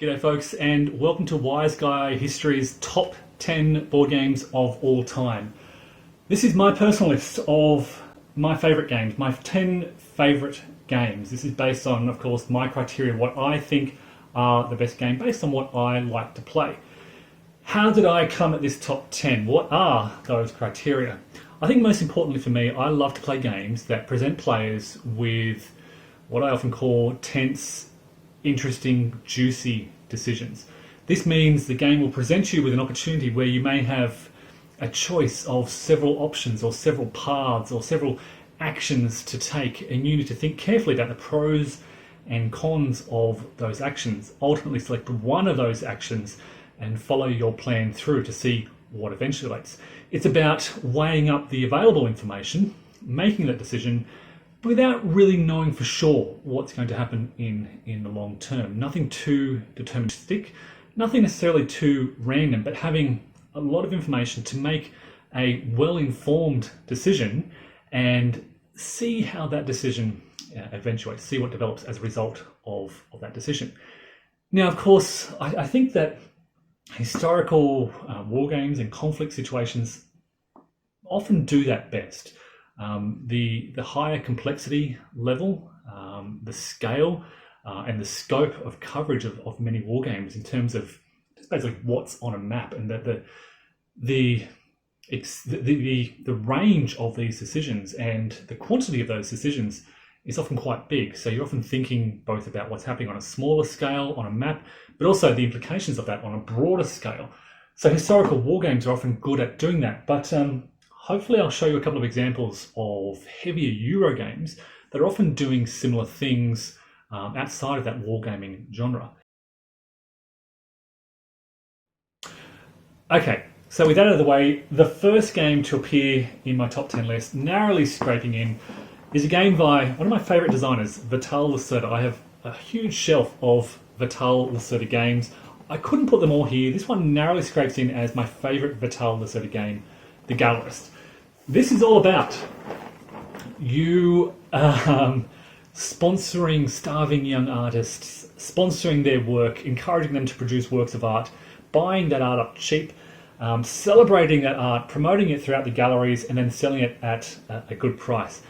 G'day folks, and welcome to Wise Guy History's top 10 board games of all time. This is my personal list of my favourite games, my 10 favourite games. This is based on, of course, my criteria, what I think are the best game based on what I like to play. How did I come at this top 10? What are those criteria? I think most importantly for me, I love to play games that present players with what I often call tense, interesting, juicy decisions. This means the game will present you with an opportunity where you may have a choice of several options or several paths or several actions to take, and you need to think carefully about the pros and cons of those actions. Ultimately select one of those actions and follow your plan through to see what eventuates. It's about weighing up the available information, making that decision without really knowing for sure what's going to happen in the long term. Nothing too deterministic, nothing necessarily too random, but having a lot of information to make a well-informed decision and see how that decision eventuates, see what develops as a result of that decision. Now, of course, I think that historical war games and conflict situations often do that best. The higher complexity level, the scale and the scope of coverage of many war games in terms of just basically what's on a map, and that the range of these decisions and the quantity of those decisions is often quite big. So you're often thinking both about what's happening on a smaller scale on a map, but also the implications of that on a broader scale. So historical war games are often good at doing that, but hopefully I'll show you a couple of examples of heavier Euro games that are often doing similar things outside of that wargaming genre. Okay, so with that out of the way, the first game to appear in my top 10 list, narrowly scraping in, is a game by one of my favourite designers, Vital Lacerda. I have a huge shelf of Vital Lacerda games. I couldn't put them all here. This one narrowly scrapes in as my favourite Vital Lacerda game, The Gallerist. This is all about you sponsoring starving young artists, sponsoring their work, encouraging them to produce works of art, buying that art up cheap, celebrating that art, promoting it throughout the galleries, and then selling it at a good price.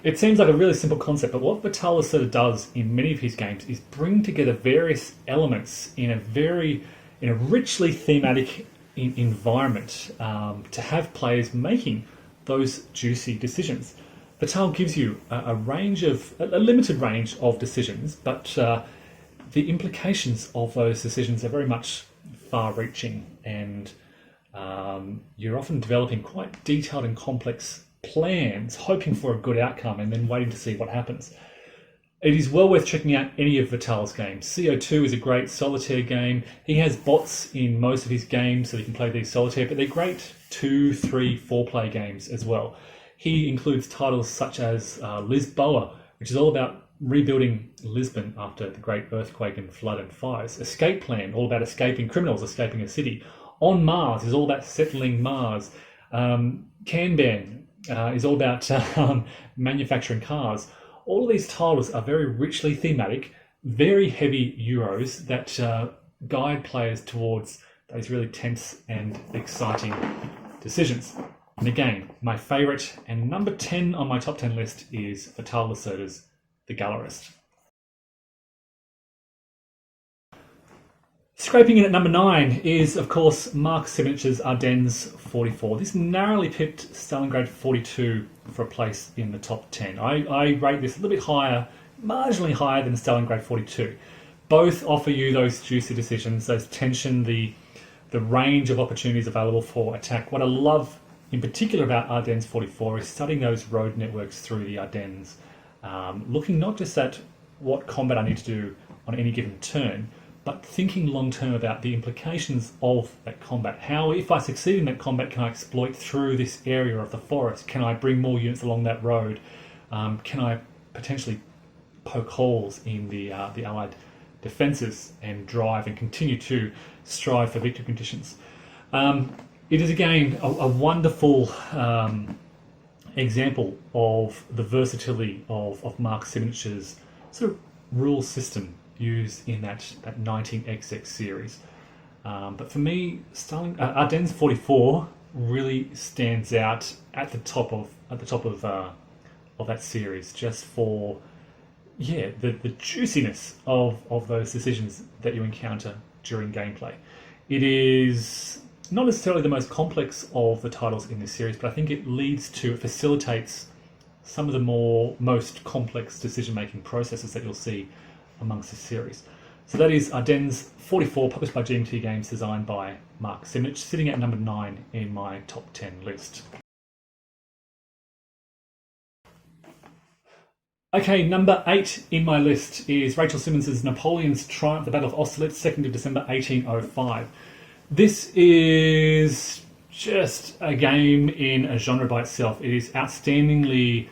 It seems like a really simple concept, but what Vital Lacerda does in many of his games is bring together various elements in a richly thematic environment to have players making those juicy decisions. Vital gives you a limited range of decisions, but the implications of those decisions are very much far-reaching, and you're often developing quite detailed and complex plans, hoping for a good outcome and then waiting to see what happens. It is well worth checking out any of Vital's games. CO2 is a great solitaire game. He has bots in most of his games so you can play these solitaire, but they're great 2, 3, 4-player games as well. He includes titles such as Lisboa, which is all about rebuilding Lisbon after the great earthquake and flood and fires. Escape Plan, all about escaping criminals, escaping a city. On Mars is all about settling Mars. Kanban is all about manufacturing cars. All of these titles are very richly thematic, very heavy Euros that guide players towards those really tense and exciting decisions. And again, my favourite and number 10 on my top 10 list is Vital Lacerda's The Gallerist. Scraping in at number 9 is, of course, Mark Sivinich's Ardennes 44. This narrowly pipped Stalingrad 42 for a place in the top 10. I rate this a little bit higher, marginally higher than Stalingrad 42. Both offer you those juicy decisions, those tension, the range of opportunities available for attack. What I love in particular about Ardennes 44 is studying those road networks through the Ardennes, looking not just at what combat I need to do on any given turn, but thinking long-term about the implications of that combat. How, if I succeed in that combat, can I exploit through this area of the forest? Can I bring more units along that road? Can I potentially poke holes in the Allied defences and drive and continue to strive for victory conditions? It is again a wonderful example of the versatility of Mark Sivinich's sort of rule system used in that 19XX series. But for me, Ardennes 44 really stands out at the top of that series, just for the juiciness of those decisions that you encounter during gameplay. It is not necessarily the most complex of the titles in this series, but I think it facilitates some of the most complex decision-making processes that you'll see amongst this series. So that is Ardennes 44, published by GMT Games, designed by Mark Simich, sitting at number 9 in my top 10 list. Okay, number 8 in my list is Rachel Simmons' Napoleons Triumph, the Battle of Austerlitz, 2nd of December 1805. This is just a game in a genre by itself. It is outstandingly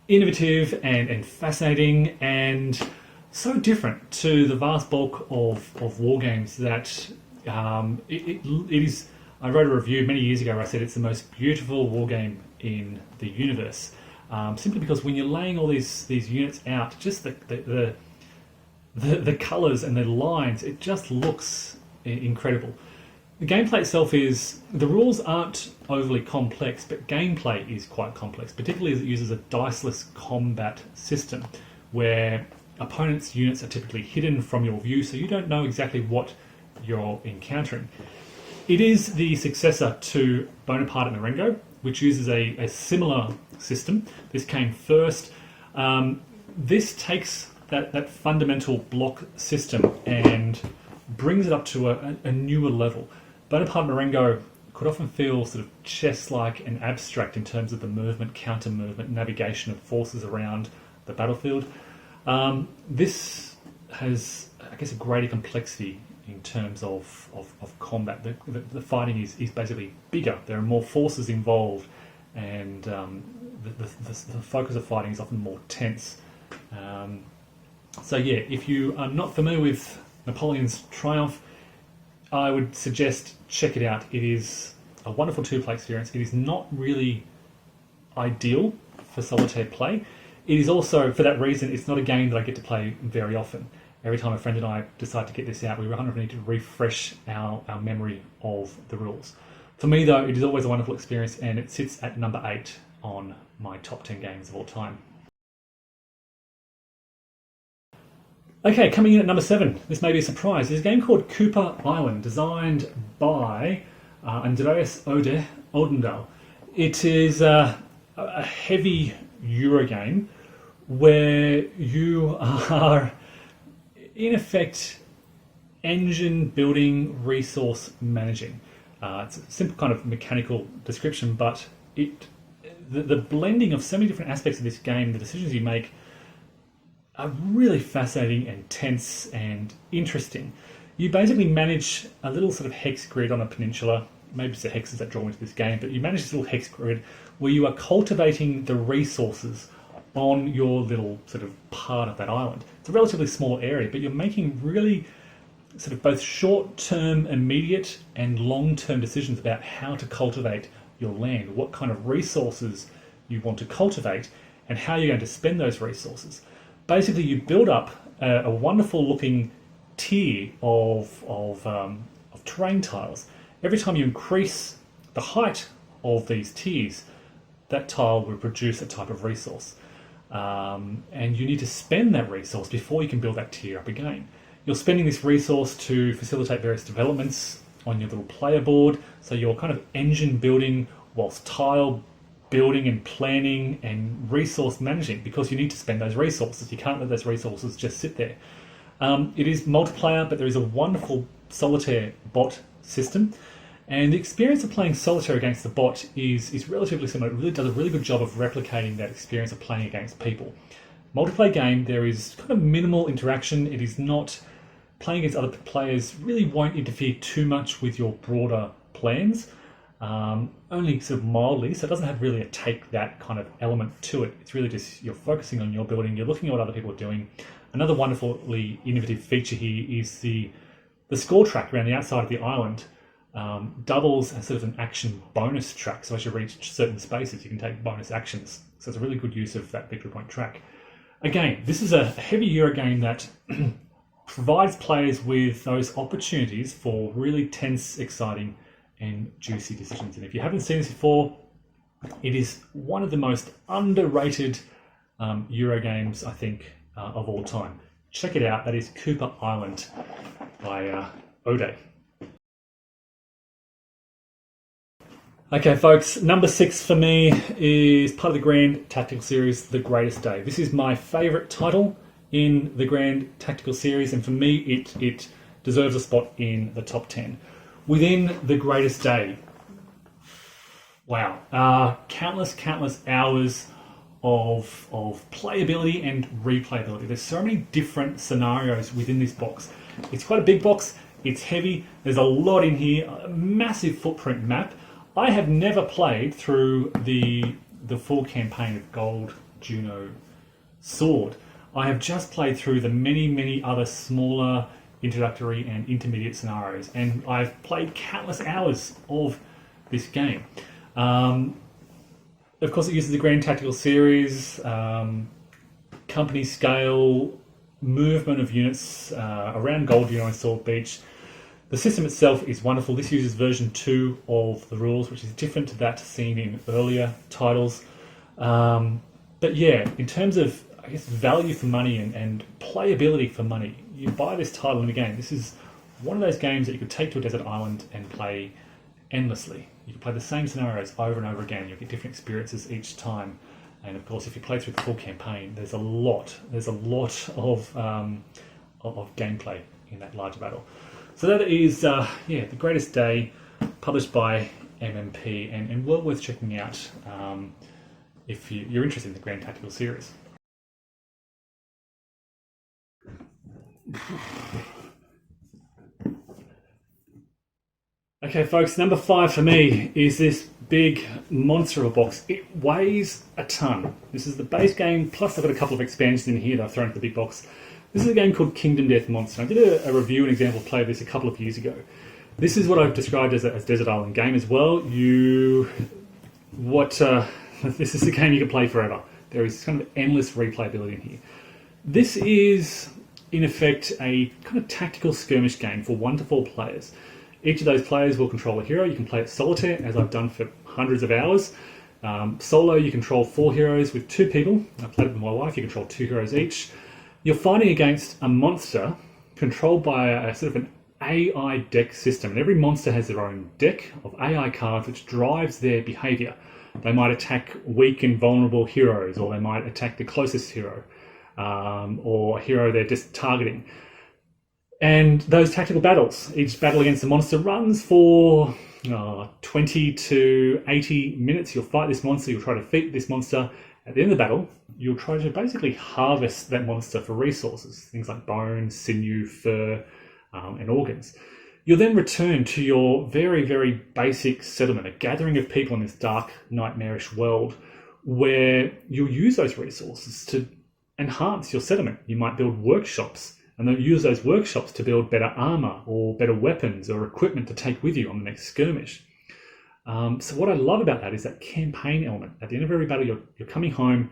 innovative and fascinating, and so different to the vast bulk of war games that it is. I wrote a review many years ago where I said it's the most beautiful war game in the universe. Simply because when you're laying all these units out, just the colours and the lines, it just looks incredible. The gameplay itself the rules aren't overly complex, but gameplay is quite complex, particularly as it uses a diceless combat system where opponents' units are typically hidden from your view, so you don't know exactly what you're encountering. It is the successor to Bonaparte and Marengo, which uses a similar system. This came first. This takes that fundamental block system and brings it up to a newer level. Bonaparte and Marengo could often feel sort of chess-like and abstract in terms of the movement, counter-movement, navigation of forces around the battlefield. This has, I guess, a greater complexity in terms of combat. The fighting is basically bigger. There are more forces involved, and the focus of fighting is often more tense. So yeah, if you are not familiar with Napoleon's Triumph, I would suggest check it out. It is a wonderful two-player experience. It is not really ideal for solitaire play. It is also, for that reason, it's not a game that I get to play very often. Every time a friend and I decide to get this out, we kind of need to refresh our memory of the rules. For me, though, it is always a wonderful experience, and it sits at number 8 on my top 10 games of all time. Okay, coming in at number 7, this may be a surprise. There's a game called Cooper Island, designed by Andreas Odendahl. It is a heavy Eurogame where you are, in effect, engine building, resource managing. It's a simple kind of mechanical description, but the blending of so many different aspects of this game, the decisions you make, are really fascinating and tense and interesting. You basically manage a little sort of hex grid on a peninsula. Maybe it's the hexes that draw into this game, but you manage this little hex grid where you are cultivating the resources on your little sort of part of that island. It's a relatively small area, but you're making really sort of both short-term, immediate, and long-term decisions about how to cultivate your land, what kind of resources you want to cultivate, and how you're going to spend those resources. Basically, you build up a wonderful-looking tier of terrain tiles. Every time you increase the height of these tiers, that tile will produce a type of resource. And you need to spend that resource before you can build that tier up again. You're spending this resource to facilitate various developments on your little player board, so you're kind of engine building whilst tile building and planning and resource managing, because you need to spend those resources. You can't let those resources just sit there. It is multiplayer, but there is a wonderful solitaire bot system, and the experience of playing solitaire against the bot is relatively similar. It really does a really good job of replicating that experience of playing against people. Multiplayer game, there is kind of minimal interaction. It is not playing against other players, really won't interfere too much with your broader plans. Only sort of mildly, so it doesn't have really a take that kind of element to it. It's really just you're focusing on your building, you're looking at what other people are doing. Another wonderfully innovative feature here is the score track around the outside of the island doubles as sort of an action bonus track. So as you reach certain spaces, you can take bonus actions. So it's a really good use of that victory point track. Again, this is a heavy Euro game that provides players with those opportunities for really tense, exciting, and juicy decisions. And if you haven't seen this before, it is one of the most underrated Euro games, I think, of all time. Check it out. That is Cooper Island by Ode. Okay, folks, number 6 for me is part of the Grand Tactical Series, The Greatest Day. This is my favourite title in the Grand Tactical Series, and for me, it deserves a spot in the top 10. Within The Greatest Day, wow, countless hours of playability and replayability. There's so many different scenarios within this box. It's quite a big box, it's heavy, there's a lot in here, a massive footprint map. I have never played through the full campaign of Gold Juno Sword. I have just played through the many other smaller introductory and intermediate scenarios, and I've played countless hours of this game. Of course, it uses the Grand Tactical Series, company scale, movement of units around Gold Juno and Sword Beach. The system itself is wonderful. This uses version 2 of the rules, which is different to that seen in earlier titles. But yeah, in terms of, I guess, value for money and playability for money, you buy this title and again, this is one of those games that you could take to a desert island and play endlessly. You can play the same scenarios over and over again. You'll get different experiences each time. And of course, if you play through the full campaign, there's a lot of gameplay in that larger battle. So that is, The Greatest Day, published by MMP, and well worth checking out if you're interested in the Grand Tactical Series. Okay, folks, number 5 for me is this big monster of a box. It weighs a ton. This is the base game, plus I've got a couple of expansions in here that I've thrown into the big box. This is a game called Kingdom Death Monster. I did a review and example play of this a couple of years ago. This is what I've described as a desert island game as well. This is a game you can play forever. There is kind of endless replayability in here. This is, in effect, a kind of tactical skirmish game for 1 to 4 players. Each of those players will control a hero. You can play it solitaire, as I've done for hundreds of hours. Solo, you control 4 heroes with 2 people. I played it with my wife. You control 2 heroes each. You're fighting against a monster controlled by a sort of an AI deck system. And every monster has their own deck of AI cards which drives their behavior. They might attack weak and vulnerable heroes, or they might attack the closest hero, or a hero they're just targeting. And those tactical battles, each battle against the monster runs for 20 to 80 minutes. You'll fight this monster, you'll try to defeat this monster. At the end of the battle, you'll try to basically harvest that monster for resources, things like bones, sinew, fur, and organs. You'll then return to your very basic settlement, a gathering of people in this dark, nightmarish world, where you'll use those resources to enhance your settlement. You might build workshops, and they'll use those workshops to build better armor or better weapons or equipment to take with you on the next skirmish. So what I love about that is that campaign element. At the end of every battle, you're coming home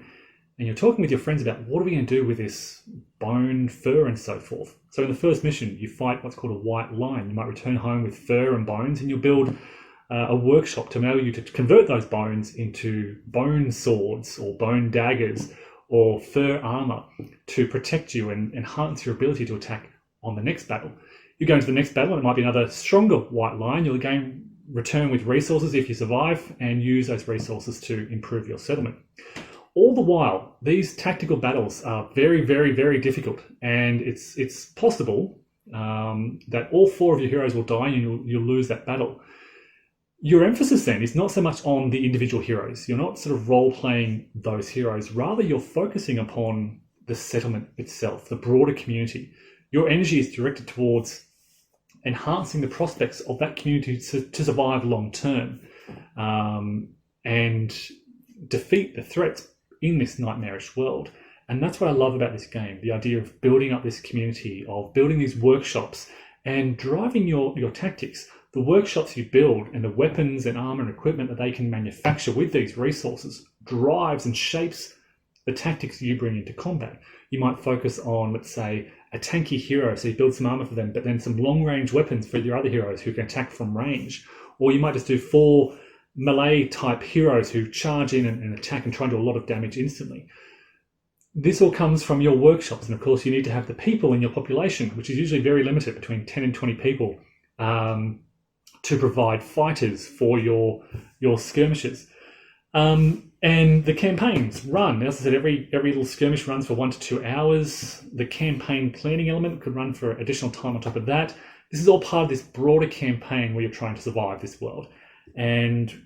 and you're talking with your friends about what are we going to do with this bone, fur, and so forth. So in the first mission, you fight what's called a white line. You might return home with fur and bones, and you'll build a workshop to enable you to convert those bones into bone swords or bone daggers or fur armor to protect you and enhance your ability to attack on the next battle. You go into the next battle and it might be another stronger white line. You'll again return with resources if you survive and use those resources to improve your settlement. All the while, these tactical battles are very difficult, and it's possible that all 4 of your heroes will die and you'll lose that battle. Your emphasis then is not so much on the individual heroes. You're not sort of role-playing those heroes. Rather, you're focusing upon the settlement itself, the broader community. Your energy is directed towards enhancing the prospects of that community to survive long term and defeat the threats in this nightmarish world. And that's what I love about this game, the idea of building up this community, of building these workshops and driving your tactics. The workshops you build and the weapons and armor and equipment that they can manufacture with these resources drives and shapes the tactics you bring into combat. You might focus on, let's say, a tanky hero, so you build some armor for them, but then some long-range weapons for your other heroes who can attack from range. Or you might just do 4 melee-type heroes who charge in and attack and try and do a lot of damage instantly. This all comes from your workshops, and of course you need to have the people in your population, which is usually very limited, between 10 and 20 people, to provide fighters for your skirmishes. And the campaigns run, as I said, every little skirmish runs for 1 to 2 hours. The campaign planning element could run for additional time on top of that. This is all part of this broader campaign where you're trying to survive this world. And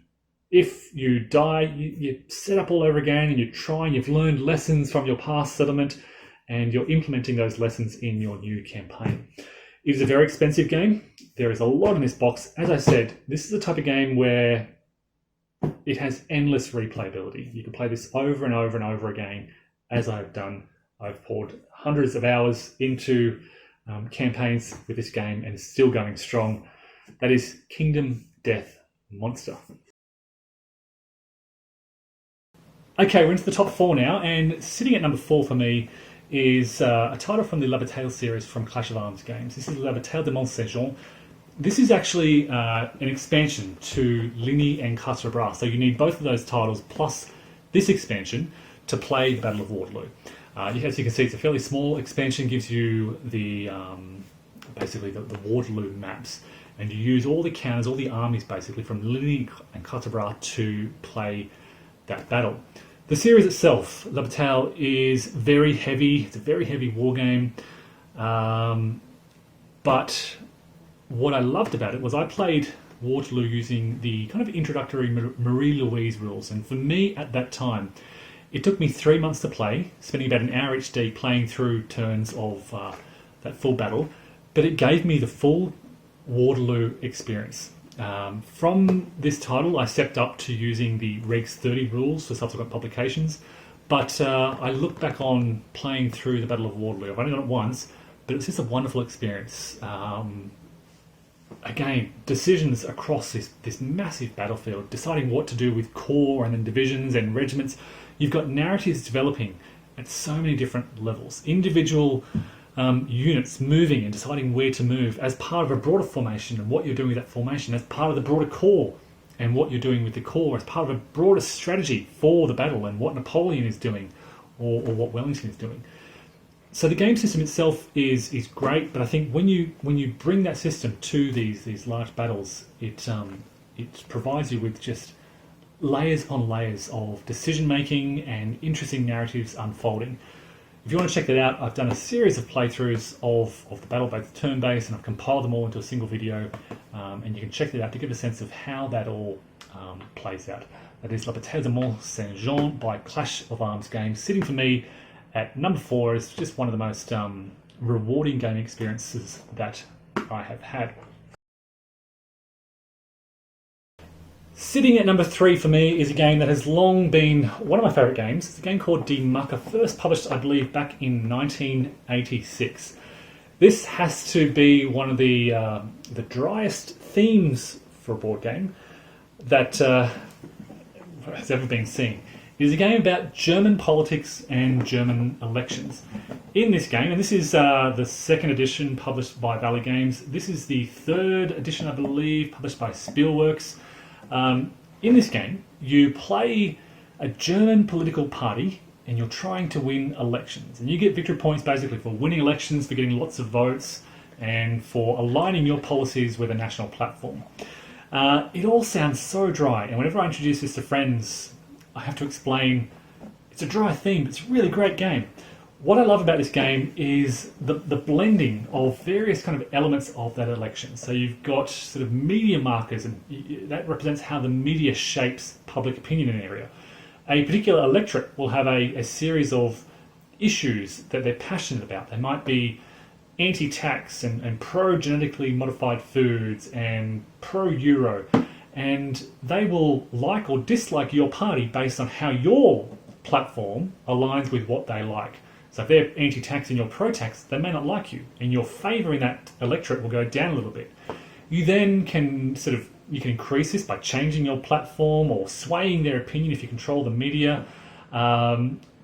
if you die, you set up all over again, and you've learned lessons from your past settlement, and you're implementing those lessons in your new campaign. It is a very expensive game. There is a lot in this box. As I said, this is the type of game where it has endless replayability. You can play this over and over and over again, as I've done. I've poured hundreds of hours into campaigns with this game, and it's still going strong. That is Kingdom Death Monster. Okay, we're into the top 4 now, and sitting at number 4 for me is a title from the La Bataille series from Clash of Arms games. This is La Bataille de Mont-Saint-Jean. This is actually an expansion to Ligny and Quatre Bras, so you need both of those titles plus this expansion to play the Battle of Waterloo. As you can see, it's a fairly small expansion, gives you the basically the Waterloo maps, and you use all the counters, all the armies basically from Ligny and Quatre Bras to play that battle. The series itself, La Bataille, is very heavy. It's a very heavy war game, but what I loved about it was I played Waterloo using the kind of introductory Marie-Louise rules, and for me at that time, it took me 3 months to play, spending about an hour each day playing through turns of that full battle, but it gave me the full Waterloo experience. From this title, I stepped up to using the Regs 30 rules for subsequent publications, but I look back on playing through the Battle of Waterloo. I've only done it once, but it's just a wonderful experience. Again, decisions across this massive battlefield, deciding what to do with corps and then divisions and regiments. You've got narratives developing at so many different levels. Individual units moving and deciding where to move as part of a broader formation, and what you're doing with that formation as part of the broader corps, and what you're doing with the corps as part of a broader strategy for the battle, and what Napoleon is doing or what Wellington is doing. So the game system itself is great, but I think when you bring that system to these large battles, it provides you with just layers upon layers of decision making and interesting narratives unfolding. If you want to check that out, I've done a series of playthroughs of the battle, both turn-based, and I've compiled them all into a single video, and you can check that out to give a sense of how that all plays out. That is La Bataille de Mont-Saint-Jean by Clash of Arms Games, sitting for me at number 4 is just one of the most rewarding gaming experiences that I have had. Sitting at number 3 for me is a game that has long been one of my favourite games. It's a game called Demukka, first published, I believe, back in 1986. This has to be one of the driest themes for a board game that has ever been seen. It is a game about German politics and German elections. In this game, and this is the second edition published by Valley Games, this is the third edition, I believe, published by Spielworks. In this game, you play a German political party, and you're trying to win elections. And you get victory points basically for winning elections, for getting lots of votes, and for aligning your policies with a national platform. It all sounds so dry, and whenever I introduce this to friends, I have to explain it's a dry theme, but it's a really great game. What I love about this game is the blending of various kind of elements of that election. So you've got sort of media markers, and that represents how the media shapes public opinion in an area. A particular electorate will have a series of issues that they're passionate about. They might be anti-tax and pro-genetically modified foods and pro-Euro. And they will like or dislike your party based on how your platform aligns with what they like. So if they're anti-tax and you're pro-tax, they may not like you, and your favour in that electorate will go down a little bit. You then can you can increase this by changing your platform or swaying their opinion if you control the media.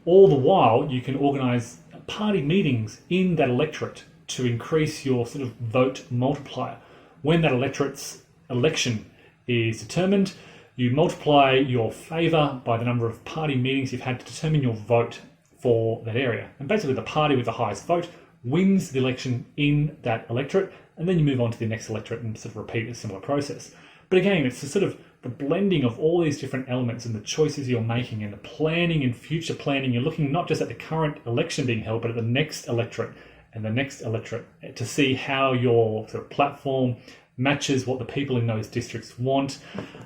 All the while, you can organise party meetings in that electorate to increase your sort of vote multiplier. When that electorate's election is determined, you multiply your favour by the number of party meetings you've had to determine your vote for that area. And basically the party with the highest vote wins the election in that electorate, and then you move on to the next electorate and sort of repeat a similar process. But again, it's the sort of the blending of all these different elements and the choices you're making and the planning and future planning. You're looking not just at the current election being held, but at the next electorate and the next electorate to see how your sort of platform matches what the people in those districts want.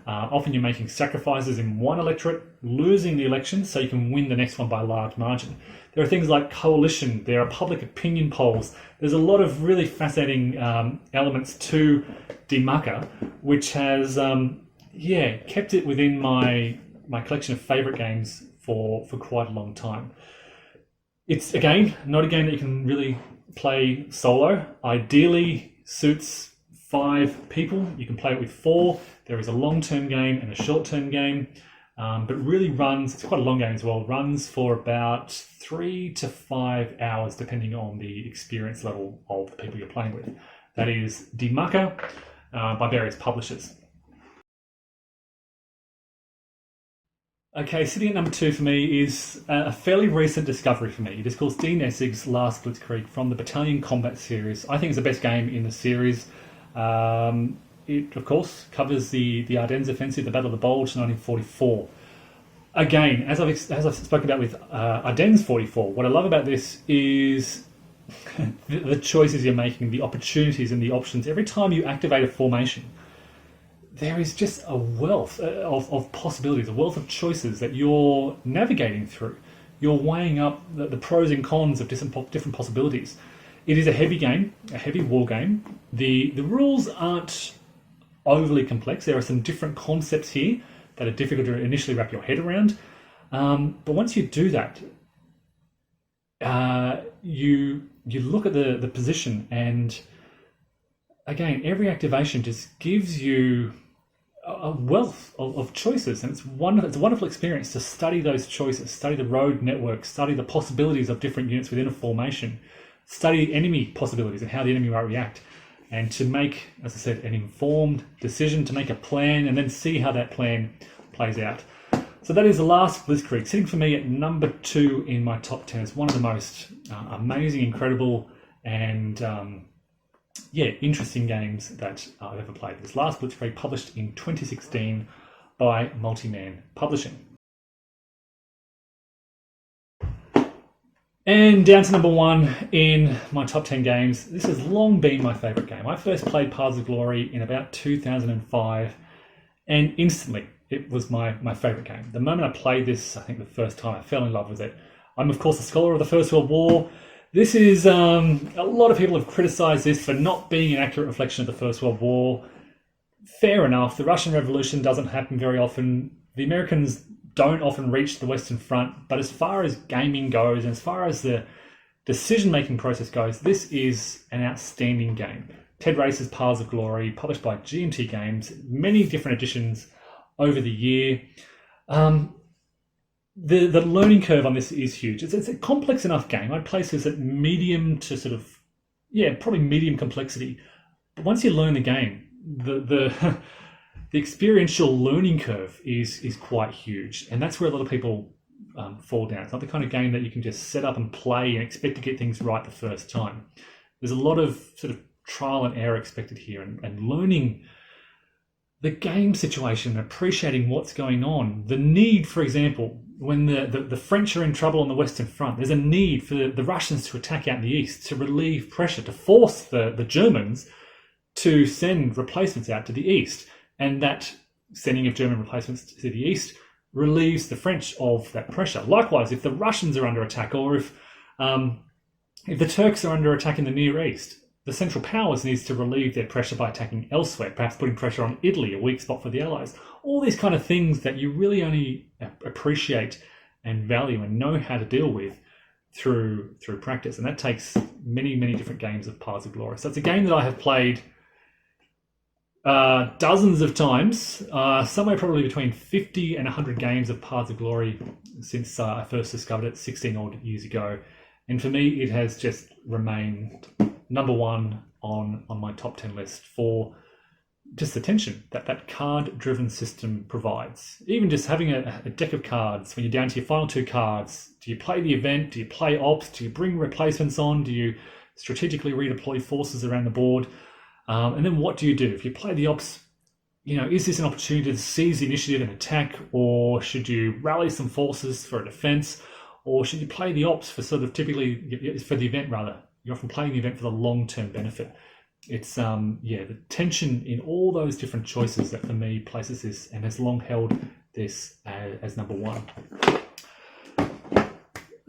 Often you're making sacrifices in one electorate, losing the election so you can win the next one by a large margin. There are things like coalition, there are public opinion polls. There's a lot of really fascinating elements to Demukka, which has kept it within my collection of favourite games for quite a long time. It's, again, not a game that you can really play solo. Ideally suits 5 people. You can play it with 4. There is a long-term game and a short-term game, but really runs, it's quite a long game as well, runs for about 3 to 5 hours depending on the experience level of the people you're playing with. That is Demukka by various publishers. Okay, sitting at number 2 for me is a fairly recent discovery for me. It is called Dean Essig's Last Blitzkrieg from the Battalion Combat series. I think it's the best game in the series. It, of course, covers the Ardennes Offensive, the Battle of the Bulge, 1944. Again, as I've spoken about with Ardennes 44, what I love about this is the choices you're making, the opportunities and the options. Every time you activate a formation, there is just a wealth of possibilities, a wealth of choices that you're navigating through. You're weighing up the pros and cons of different possibilities. It is a heavy game, a heavy war game. The rules aren't overly complex. There are some different concepts here that are difficult to initially wrap your head around. But once you do that, you look at the position, and again, every activation just gives you a wealth of choices, and it's a wonderful experience to study those choices, study the road network, study the possibilities of different units within a formation, study enemy possibilities and how the enemy might react, and to make, as I said, an informed decision, to make a plan, and then see how that plan plays out. So that is The Last Blitzkrieg, sitting for me at number 2 in my top 10. It's one of the most amazing, incredible, and interesting games that I've ever played. This Last Blitzkrieg, published in 2016 by Multi-Man Publishing. And down to number 1 in my top 10 games. This has long been my favourite game. I first played Paths of Glory in about 2005, and instantly it was my favourite game. The moment I played this, I think the first time, I fell in love with it. I'm, of course, a scholar of the First World War. This is, a lot of people have criticised this for not being an accurate reflection of the First World War. Fair enough. The Russian Revolution doesn't happen very often. The Americans don't often reach the Western Front. But as far as gaming goes, and as far as the decision-making process goes, this is an outstanding game. Ted Race's Paths of Glory, published by GMT Games, many different editions over the year. The learning curve on this is huge. It's a complex enough game. I'd place this at medium to sort of, probably medium complexity. But once you learn the game, the experiential learning curve is quite huge. And that's where a lot of people fall down. It's not the kind of game that you can just set up and play and expect to get things right the first time. There's a lot of sort of trial and error expected here, and learning the game situation, appreciating what's going on. The need, for example, when the French are in trouble on the Western Front, there's a need for the Russians to attack out in the east, to relieve pressure, to force the Germans to send replacements out to the east. And that sending of German replacements to the east relieves the French of that pressure. Likewise, if the Russians are under attack, or if the Turks are under attack in the Near East, the Central Powers needs to relieve their pressure by attacking elsewhere, perhaps putting pressure on Italy, a weak spot for the Allies. All these kind of things that you really only appreciate and value and know how to deal with through practice. And that takes many, many different games of Paths of Glory. So it's a game that I have played Dozens of times, somewhere probably between 50 and 100 games of Paths of Glory since I first discovered it 16 odd years ago. And for me, it has just remained number one on my top 10 list for just the tension that card-driven system provides. Even just having a deck of cards, when you're down to your final two cards, do you play the event? Do you play ops? Do you bring replacements on? Do you strategically redeploy forces around the board? And then what do you do? If you play the ops, is this an opportunity to seize the initiative and attack, or should you rally some forces for a defense, or should you play the ops for for the event rather? You're often playing the event for the long-term benefit. It's the tension in all those different choices that for me places this and has long held this as number one.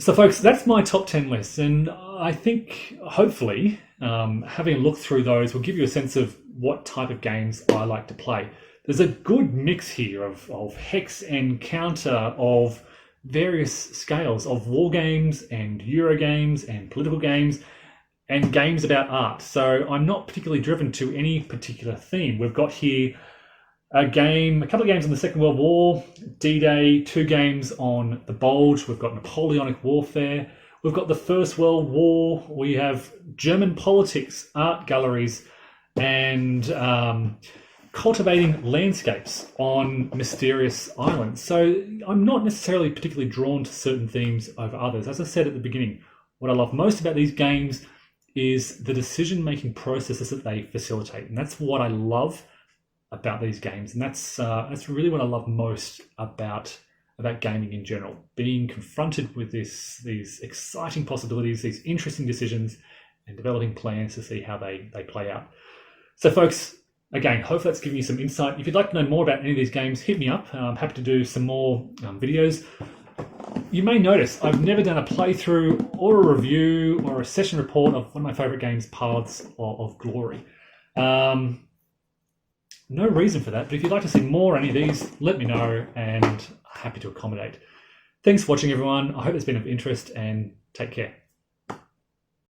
So folks, that's my top 10 list, and I think hopefully having a look through those will give you a sense of what type of games I like to play. There's a good mix here of hex and counter, of various scales of war games and Euro games and political games and games about art. So I'm not particularly driven to any particular theme. We've got here a couple of games on the Second World War, D-Day, 2 games on the Bulge. We've got Napoleonic warfare. We've got the First World War. We have German politics, art galleries, and cultivating landscapes on mysterious islands. So I'm not necessarily particularly drawn to certain themes over others. As I said at the beginning, what I love most about these games is the decision-making processes that they facilitate. And that's what I love about these games. And that's really what I love most about gaming in general. Being confronted with these exciting possibilities, these interesting decisions, and developing plans to see how they play out. So folks, again, hopefully that's given you some insight. If you'd like to know more about any of these games, hit me up. I'm happy to do some more videos. You may notice I've never done a playthrough or a review or a session report of one of my favorite games, Paths of Glory. No reason for that, but if you'd like to see more on any of these, let me know, and happy to accommodate. Thanks for watching, everyone. I hope it's been of interest, and take care.